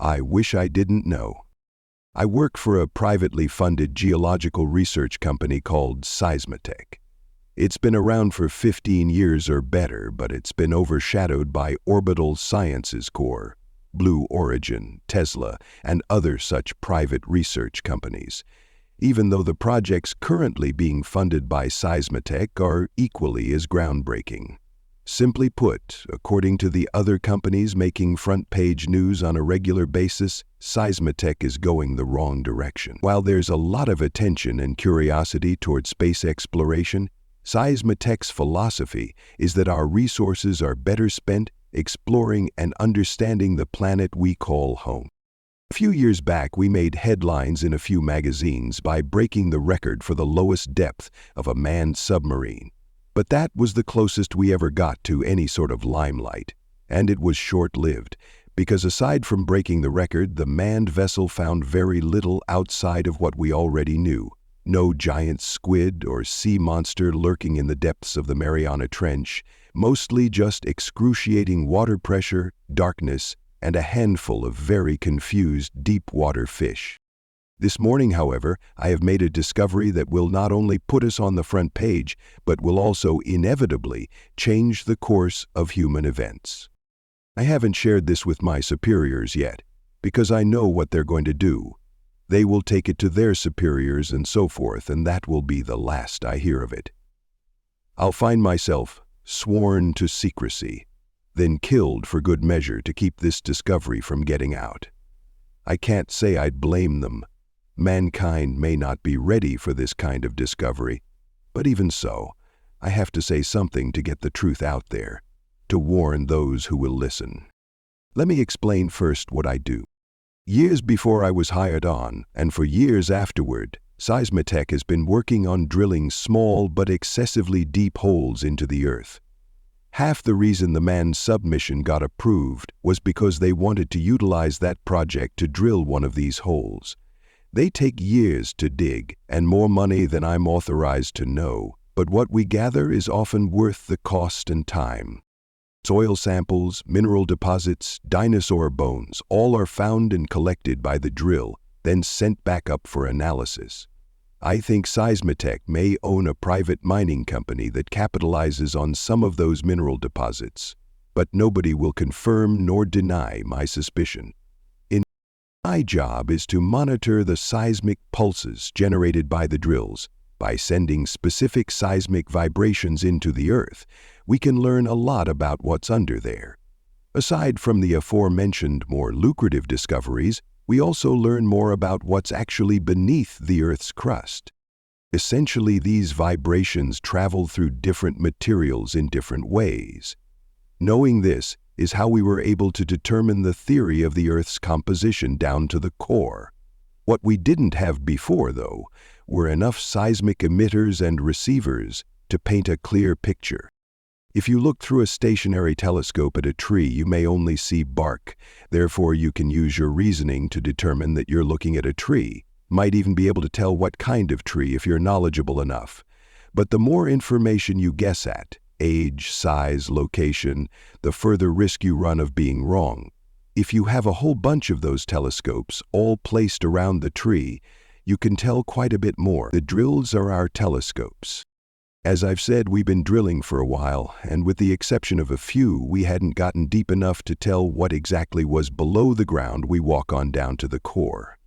I wish I didn't know. I work for a privately funded geological research company called Seismotech. It's been around for 15 years or better, but it's been overshadowed by Orbital Sciences Corp., Blue Origin, Tesla, and other such private research companies, even though the projects currently being funded by Seismotech are equally as groundbreaking. Simply put, according to the other companies making front-page news on a regular basis, Seismotech is going the wrong direction. While there's a lot of attention and curiosity toward space exploration, Seismotech's philosophy is that our resources are better spent exploring and understanding the planet we call home. A few years back, we made headlines in a few magazines by breaking the record for the lowest depth of a manned submarine. But that was the closest we ever got to any sort of limelight, and it was short-lived, because aside from breaking the record, the manned vessel found very little outside of what we already knew. No giant squid or sea monster lurking in the depths of the Mariana Trench, mostly just excruciating water pressure, darkness, and a handful of very confused deep-water fish. This morning, however, I have made a discovery that will not only put us on the front page, but will also inevitably change the course of human events. I haven't shared this with my superiors yet, because I know what they're going to do. They will take it to their superiors and so forth, and that will be the last I hear of it. I'll find myself sworn to secrecy, then killed for good measure to keep this discovery from getting out. I can't say I'd blame them. Mankind may not be ready for this kind of discovery, but even so, I have to say something to get the truth out there, to warn those who will listen. Let me explain first what I do. Years before I was hired on, and for years afterward, Seismotech has been working on drilling small but excessively deep holes into the Earth. Half the reason the manned submission got approved was because they wanted to utilize that project to drill one of these holes. They take years to dig, and more money than I'm authorized to know, but what we gather is often worth the cost and time. Soil samples, mineral deposits, dinosaur bones, all are found and collected by the drill, then sent back up for analysis. I think Seismotech may own a private mining company that capitalizes on some of those mineral deposits, but nobody will confirm nor deny my suspicion. My job is to monitor the seismic pulses generated by the drills. By sending specific seismic vibrations into the Earth, we can learn a lot about what's under there. Aside from the aforementioned more lucrative discoveries, we also learn more about what's actually beneath the Earth's crust. Essentially, these vibrations travel through different materials in different ways. Knowing this is how we were able to determine the theory of the Earth's composition down to the core. What we didn't have before, though, were enough seismic emitters and receivers to paint a clear picture. If you look through a stationary telescope at a tree, you may only see bark. Therefore, you can use your reasoning to determine that you're looking at a tree. Might even be able to tell what kind of tree if you're knowledgeable enough. But the more information you guess at, age, size, location, the further risk you run of being wrong. If you have a whole bunch of those telescopes all placed around the tree, you can tell quite a bit more. The drills are our telescopes. As I've said, we've been drilling for a while, and with the exception of a few, we hadn't gotten deep enough to tell what exactly was below the ground we walk on down to the core.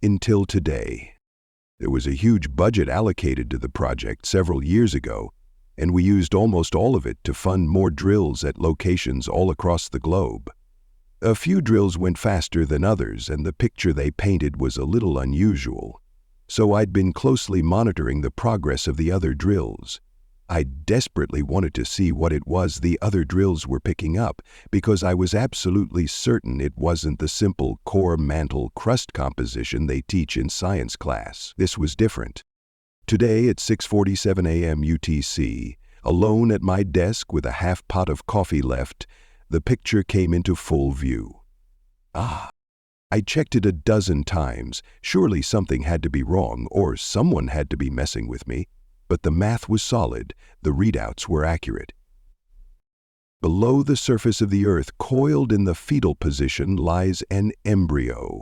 Until today. There was a huge budget allocated to the project several years ago, and we used almost all of it to fund more drills at locations all across the globe. A few drills went faster than others, and the picture they painted was a little unusual. So I'd been closely monitoring the progress of the other drills. I desperately wanted to see what it was the other drills were picking up, because I was absolutely certain it wasn't the simple core mantle crust composition they teach in science class. This was different. Today at 6:47 a.m. UTC, alone at my desk with a half pot of coffee left, the picture came into full view. I checked it a dozen times. Surely something had to be wrong, or someone had to be messing with me. But the math was solid, the readouts were accurate. Below the surface of the earth, coiled in the fetal position, lies an embryo.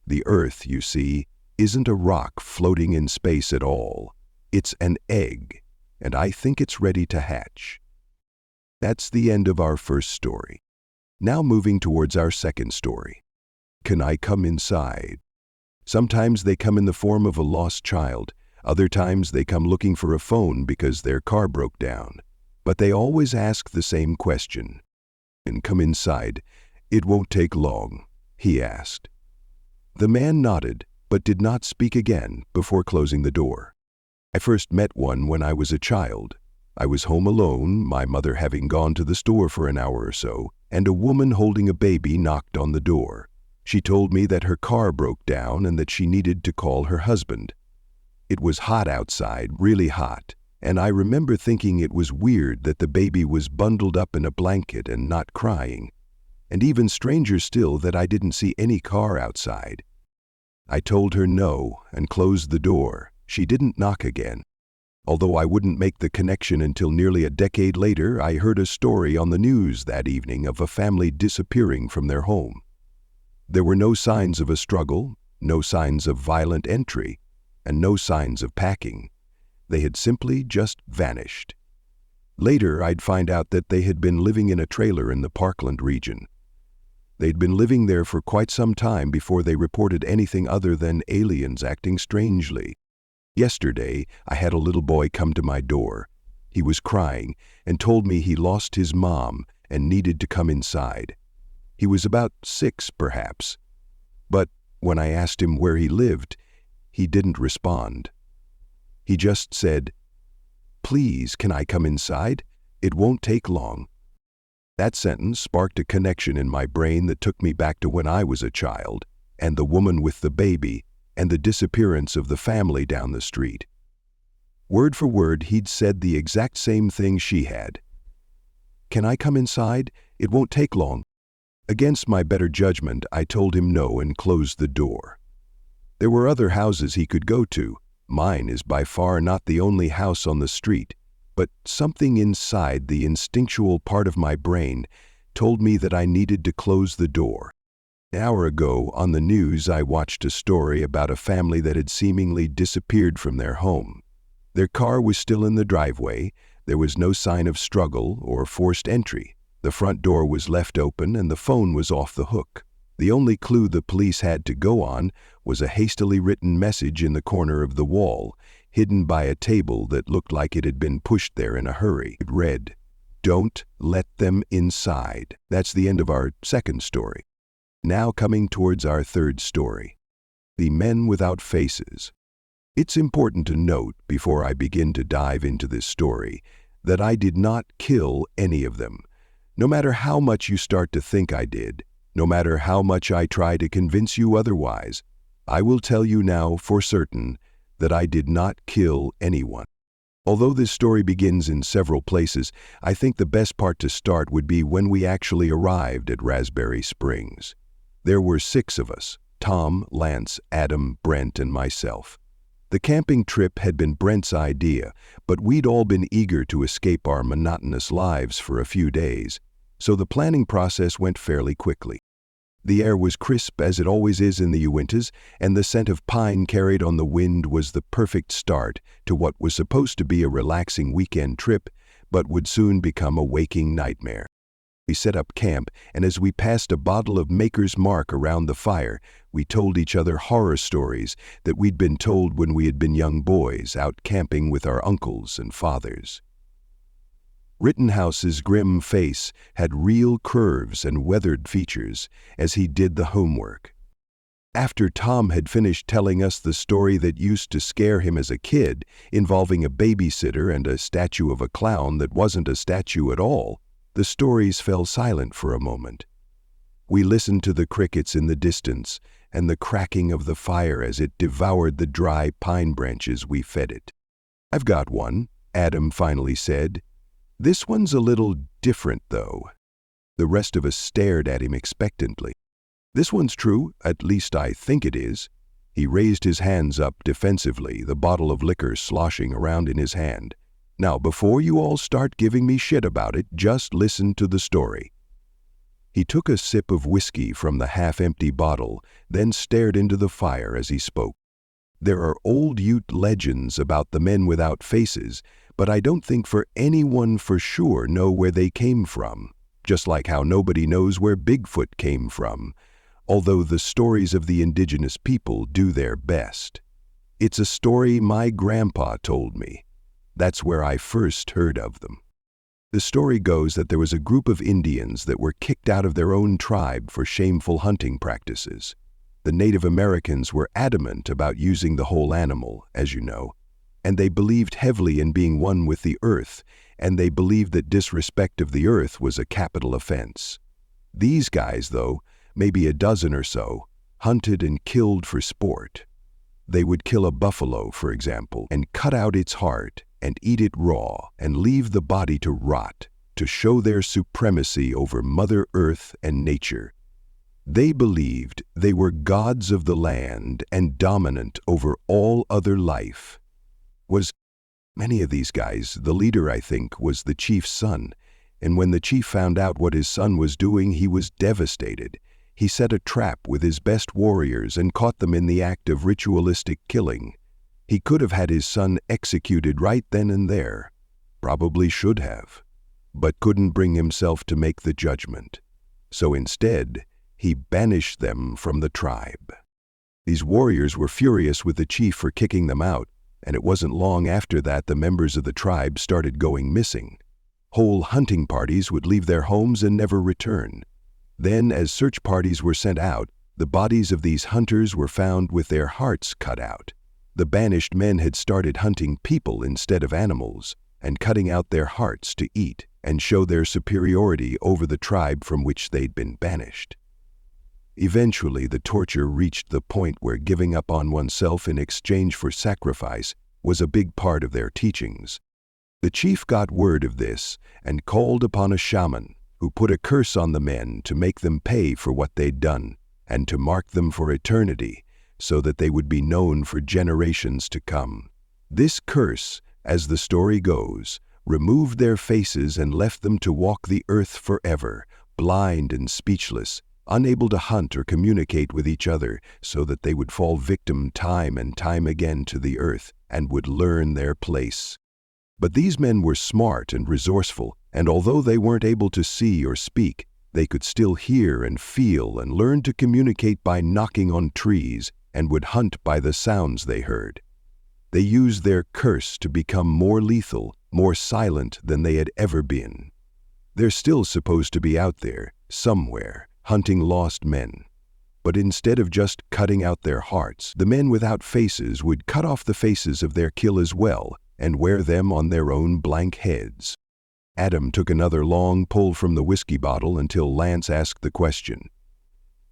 The earth, you see, isn't a rock floating in space at all. It's an egg, and I think it's ready to hatch. That's the end of our first story. Now moving towards our second story. Can I come inside? Sometimes they come in the form of a lost child. Other times they come looking for a phone because their car broke down. But they always ask the same question. And come inside. It won't take long, he asked. The man nodded, but did not speak again before closing the door. I first met one when I was a child. I was home alone, my mother having gone to the store for an hour or so, and a woman holding a baby knocked on the door. She told me that her car broke down and that she needed to call her husband. It was hot outside, really hot, and I remember thinking it was weird that the baby was bundled up in a blanket and not crying, and even stranger still that I didn't see any car outside. I told her no and closed the door. She didn't knock again. Although I wouldn't make the connection until nearly a decade later, I heard a story on the news that evening of a family disappearing from their home. There were no signs of a struggle, no signs of violent entry, and no signs of packing. They had simply just vanished. Later, I'd find out that they had been living in a trailer in the Parkland region. They'd been living there for quite some time before they reported anything other than aliens acting strangely. Yesterday, I had a little boy come to my door. He was crying and told me he lost his mom and needed to come inside. He was about 6, perhaps. But when I asked him where he lived, he didn't respond. He just said, "Please, can I come inside? It won't take long." That sentence sparked a connection in my brain that took me back to when I was a child, and the woman with the baby, and the disappearance of the family down the street. Word for word, he'd said the exact same thing she had. "Can I come inside? It won't take long." Against my better judgment, I told him no and closed the door. There were other houses he could go to. Mine is by far not the only house on the street, but something inside the instinctual part of my brain told me that I needed to close the door. An hour ago, on the news, I watched a story about a family that had seemingly disappeared from their home. Their car was still in the driveway. There was no sign of struggle or forced entry. The front door was left open and the phone was off the hook. The only clue the police had to go on was a hastily written message in the corner of the wall, hidden by a table that looked like it had been pushed there in a hurry. It read, "Don't let them inside." That's the end of our second story. Now coming towards our third story, The Men Without Faces. It's important to note, before I begin to dive into this story, that I did not kill any of them. No matter how much you start to think I did, no matter how much I try to convince you otherwise, I will tell you now for certain that I did not kill anyone. Although this story begins in several places, I think the best part to start would be when we actually arrived at Raspberry Springs. There were 6 of us: Tom, Lance, Adam, Brent, and myself. The camping trip had been Brent's idea, but we'd all been eager to escape our monotonous lives for a few days, so the planning process went fairly quickly. The air was crisp as it always is in the Uintas, and the scent of pine carried on the wind was the perfect start to what was supposed to be a relaxing weekend trip, but would soon become a waking nightmare. We set up camp, and as we passed a bottle of Maker's Mark around the fire, we told each other horror stories that we'd been told when we had been young boys out camping with our uncles and fathers. Rittenhouse's grim face had real curves and weathered features as he did the homework. After Tom had finished telling us the story that used to scare him as a kid, involving a babysitter and a statue of a clown that wasn't a statue at all, the stories fell silent for a moment. We listened to the crickets in the distance and the cracking of the fire as it devoured the dry pine branches we fed it. "I've got one," Adam finally said. "This one's a little different, though." The rest of us stared at him expectantly. "This one's true, at least I think it is." He raised his hands up defensively, the bottle of liquor sloshing around in his hand. Now, before you all start giving me shit about it, just listen to the story." He took a sip of whiskey from the half-empty bottle, then stared into the fire as he spoke. "There are old Ute legends about the men without faces, but I don't think for anyone for sure know where they came from, just like how nobody knows where Bigfoot came from, although the stories of the indigenous people do their best. It's a story my grandpa told me. That's where I first heard of them. The story goes that there was a group of Indians that were kicked out of their own tribe for shameful hunting practices. The Native Americans were adamant about using the whole animal, as you know, and they believed heavily in being one with the earth, and they believed that disrespect of the earth was a capital offense. These guys, though, maybe a dozen or so, hunted and killed for sport. They would kill a buffalo, for example, and cut out its heart and eat it raw and leave the body to rot to show their supremacy over Mother Earth and nature. They believed they were gods of the land and dominant over all other life. Many of these guys, the leader, I think, was the chief's son, and when the chief found out what his son was doing, he was devastated. He set a trap with his best warriors and caught them in the act of ritualistic killing. He could have had his son executed right then and there, probably should have, but couldn't bring himself to make the judgment. So instead, he banished them from the tribe. These warriors were furious with the chief for kicking them out, and it wasn't long after that the members of the tribe started going missing. Whole hunting parties would leave their homes and never return. Then, as search parties were sent out, the bodies of these hunters were found with their hearts cut out. The banished men had started hunting people instead of animals, and cutting out their hearts to eat and show their superiority over the tribe from which they'd been banished. Eventually, the torture reached the point where giving up on oneself in exchange for sacrifice was a big part of their teachings. The chief got word of this and called upon a shaman who put a curse on the men to make them pay for what they'd done and to mark them for eternity so that they would be known for generations to come. This curse, as the story goes, removed their faces and left them to walk the earth forever, blind and speechless, unable to hunt or communicate with each other, so that they would fall victim time and time again to the earth and would learn their place. But these men were smart and resourceful, and although they weren't able to see or speak, they could still hear and feel and learn to communicate by knocking on trees and would hunt by the sounds they heard. They used their curse to become more lethal, more silent than they had ever been. They're still supposed to be out there, somewhere, hunting lost men. But instead of just cutting out their hearts, the men without faces would cut off the faces of their kill as well and wear them on their own blank heads. Adam took another long pull from the whiskey bottle until Lance asked the question.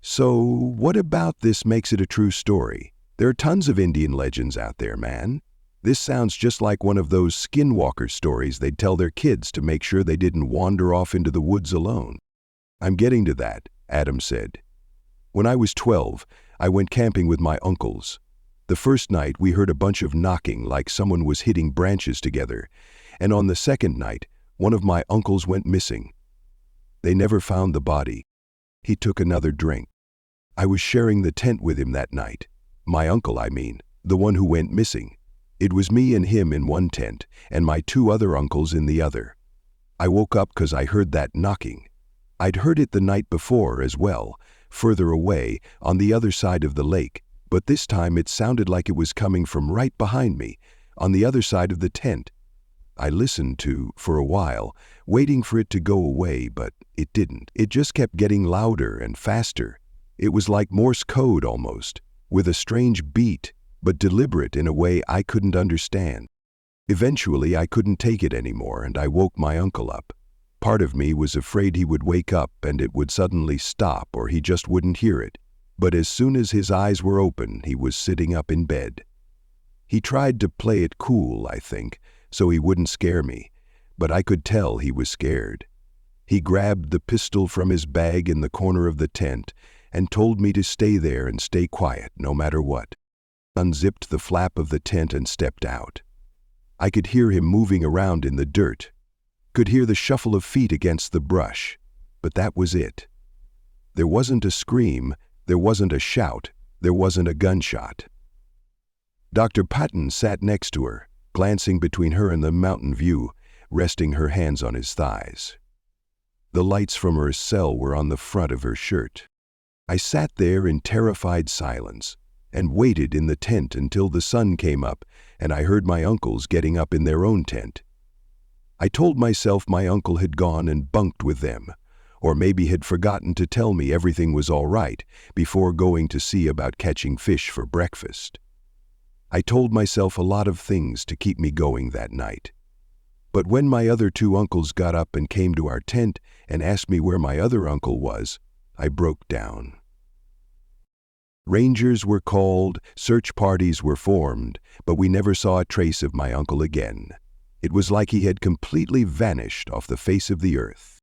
"So, what about this makes it a true story? There are tons of Indian legends out there, man. This sounds just like one of those skinwalker stories they'd tell their kids to make sure they didn't wander off into the woods alone." "I'm getting to that," Adam said. "When I was 12, I went camping with my uncles. The first night, we heard a bunch of knocking like someone was hitting branches together, and on the second night, one of my uncles went missing. They never found the body." He took another drink. "I was sharing the tent with him that night. My uncle, I mean, the one who went missing. It was me and him in one tent, and my two other uncles in the other. I woke up because I heard that knocking. I'd heard it the night before as well, further away, on the other side of the lake, but this time it sounded like it was coming from right behind me, on the other side of the tent. I listened for a while, waiting for it to go away, but it didn't. It just kept getting louder and faster. It was like Morse code almost, with a strange beat, but deliberate in a way I couldn't understand. Eventually, I couldn't take it anymore, and I woke my uncle up. Part of me was afraid he would wake up and it would suddenly stop or he just wouldn't hear it. But as soon as his eyes were open, he was sitting up in bed. He tried to play it cool, I think, so he wouldn't scare me, but I could tell he was scared. He grabbed the pistol from his bag in the corner of the tent and told me to stay there and stay quiet no matter what. Unzipped the flap of the tent and stepped out. I could hear him moving around in the dirt, could hear the shuffle of feet against the brush, but that was it. There wasn't a scream, there wasn't a shout, there wasn't a gunshot. Dr. Patton sat next to her, glancing between her and the mountain view, resting her hands on his thighs. The lights from her cell were on the front of her shirt. I sat there in terrified silence and waited in the tent until the sun came up and I heard my uncles getting up in their own tent. I told myself my uncle had gone and bunked with them, or maybe had forgotten to tell me everything was all right before going to see about catching fish for breakfast. I told myself a lot of things to keep me going that night. But when my other two uncles got up and came to our tent and asked me where my other uncle was, I broke down. Rangers were called, search parties were formed, but we never saw a trace of my uncle again. It was like he had completely vanished off the face of the earth.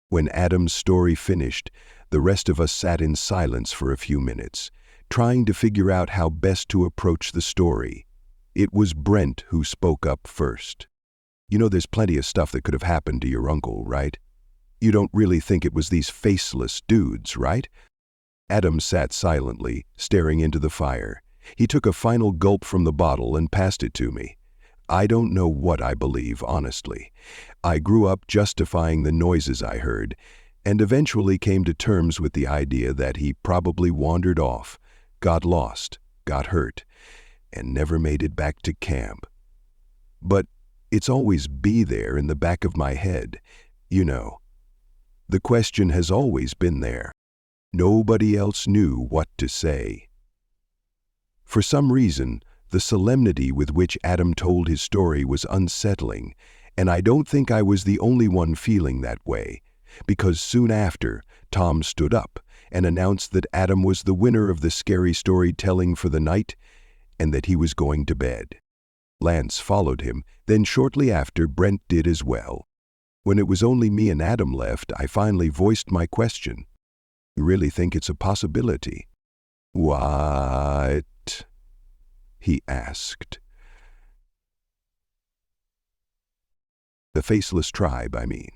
When Adam's story finished, the rest of us sat in silence for a few minutes, trying to figure out how best to approach the story. It was Brent who spoke up first. You know, there's plenty of stuff that could have happened to your uncle, right? You don't really think it was these faceless dudes, right? Adam sat silently, staring into the fire. He took a final gulp from the bottle and passed it to me. I don't know what I believe, honestly. I grew up justifying the noises I heard, and eventually came to terms with the idea that he probably wandered off, got lost, got hurt, and never made it back to camp. But it's always be there in the back of my head, you know. The question has always been there. Nobody else knew what to say. For some reason, the solemnity with which Adam told his story was unsettling, and I don't think I was the only one feeling that way, because soon after, Tom stood up and announced that Adam was the winner of the scary storytelling for the night and that he was going to bed. Lance followed him, then shortly after Brent did as well. When it was only me and Adam left, I finally voiced my question. You really think it's a possibility? What? He asked. The faceless tribe, I mean.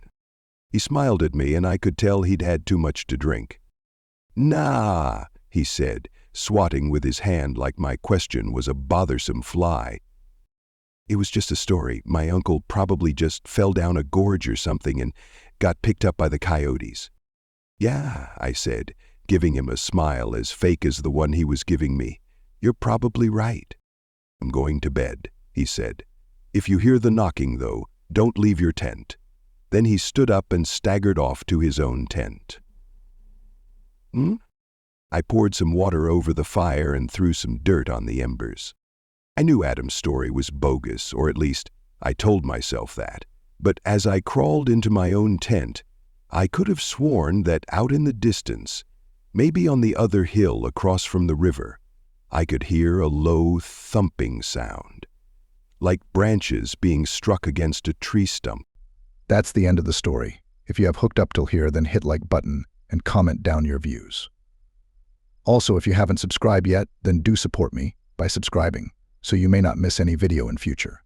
He smiled at me and I could tell he'd had too much to drink. Nah, he said, swatting with his hand like my question was a bothersome fly. It was just a story. My uncle probably just fell down a gorge or something and got picked up by the coyotes. Yeah, I said, giving him a smile as fake as the one he was giving me. You're probably right. I'm going to bed, he said. If you hear the knocking, though, don't leave your tent. Then he stood up and staggered off to his own tent. I poured some water over the fire and threw some dirt on the embers. I knew Adam's story was bogus, or at least I told myself that. But as I crawled into my own tent, I could have sworn that out in the distance, maybe on the other hill across from the river, I could hear a low thumping sound, like branches being struck against a tree stump. That's the end of the story. If you have hooked up till here, then hit like button and comment down your views. Also, if you haven't subscribed yet, then do support me by subscribing, so you may not miss any video in future.